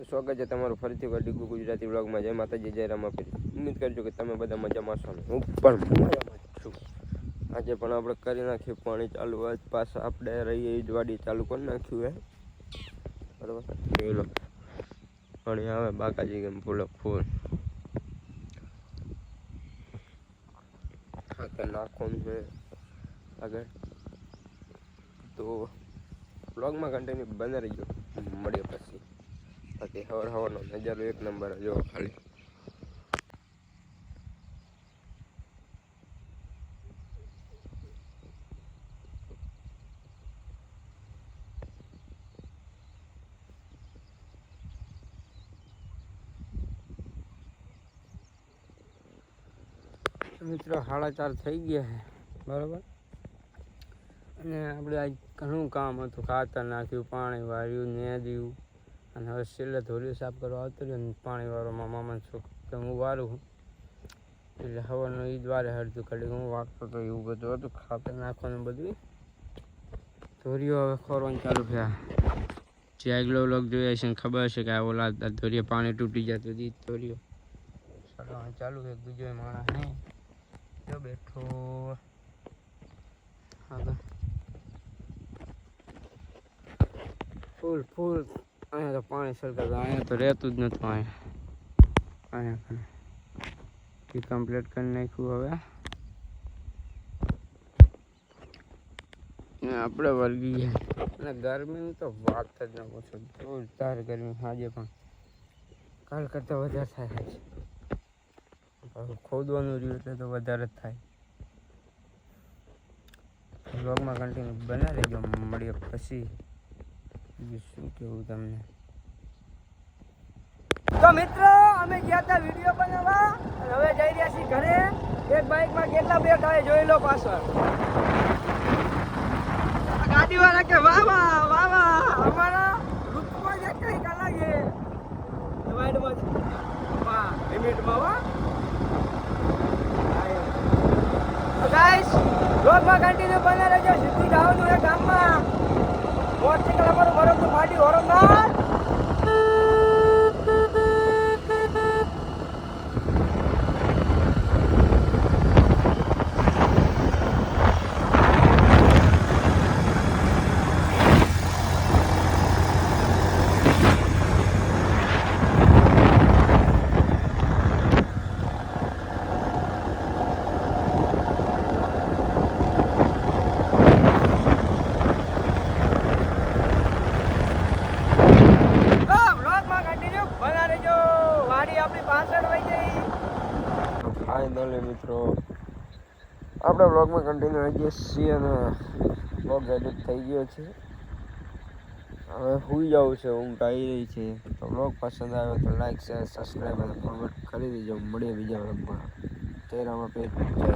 સ્વાગત છે તમારું ફરીથી વાર ડીગુ ગુજરાતી વ્લોગમાં. જય માતાજી, જય રામાપીર. ઉમ્મીદ કરજો કે તમે બધા મજામાં છો. હું પણ મજામાં છું. આજે પણ આપણે કરી નાખ્યું પાણી ચાલુ. આજ પાછા આપણે રહીએ એ જ વાડી ચાલુ કરી નાખ્યું બરાબર. જોઈ પાણી આવે બાકાજી કેમ ફૂલે ફૂલ. ખાતર નાખવાનું છે આગળ તો વ્લોગમાં કન્ટિન્યુ બને રહીજો. મળીએ પછી. બાકી હવાનો નજારો એક નંબર જો ખાલી. મિત્રો 4:30 થઈ ગયા છે બરાબર. અને આપણે આજ ઘણું કામ હતું. ખાતર નાખ્યું, પાણી વાળ્યું, નેદ્યું અને હવે છેલ્લે ધોરી સાફ કરવા આવતો રહ્યો ને પાણી વાળવામાં મામા છોક કે હું વાળું એટલે હવાનું એ જ વારે હરતું કાઢી હું વાગતો તો એવું બધું હતું. ખાતર નાખવાનું બધું ધોરીઓ હવે ખોરવાનું ચાલુ થયા. જે આગલો વ્લોગ જોયા છે ને ખબર છે કે આ ઓલા ધોરીએ પાણી તૂટી જતું હતી ધોરીઓ ચડવાનું ચાલુ છે. બીજો માણસ નહીં જો બેઠો આગળ ફૂલ ફૂલ. અહીંયા તો પાણી સરકાર અહીંયા તો રહેતું જ નતું. અહીંયા કમ્પ્લીટ કરી નાખ્યું. હવે આપણે વળગીએ અને ગરમીની તો વાત જ ના પૂછો. જોરદાર ગરમી. આજે પણ કાલ કરતાં વધારે થાય છે. ખોદવાનું રહ્યું એટલે તો વધારે જ થાય. વ્લોગમાં કન્ટિન્યુ બના રહેજો. મળીએ પછી. શું કેવું તમને. તો મિત્રો અમે ગયા હતા વિડીયો બનાવવા અને હવે જઈ રહ્યા છીએ ઘરે. એક બાઇકમાં કેટલા બેઠા હોય જોઈ લો પાછળ. ગાડી વાળા કે વાહ વાહ વાહ વાહ અમારા રૂપમાં જે કઈ કલા છે વાઈડમાં વાહ લિમિટમાં વાહ. ગાઈસ વ્લોગમાં કન્ટિન્યુ બના રહેજો. સીધી જવાનું છે ગામમાં. મોટરસાઇકલ અમારું બરોબર ફાટી હોરંગાર. ફાઇનલી મિત્રો આપણે વ્લોગમાં કન્ટિન્યુ આવી ગયા છીએ અને વ્લોગ એડિટ થઈ ગયો છે. હવે સુઈ જવું છે. ઊંઘ આવી રહી છે. તો વ્લોગ પસંદ આવે તો લાઈક શેર સબસ્ક્રાઈબ અને ફોરવર્ડ કરી દેજો. મળીએ બીજા વ્લોગમાં. જય રામાપીર. જય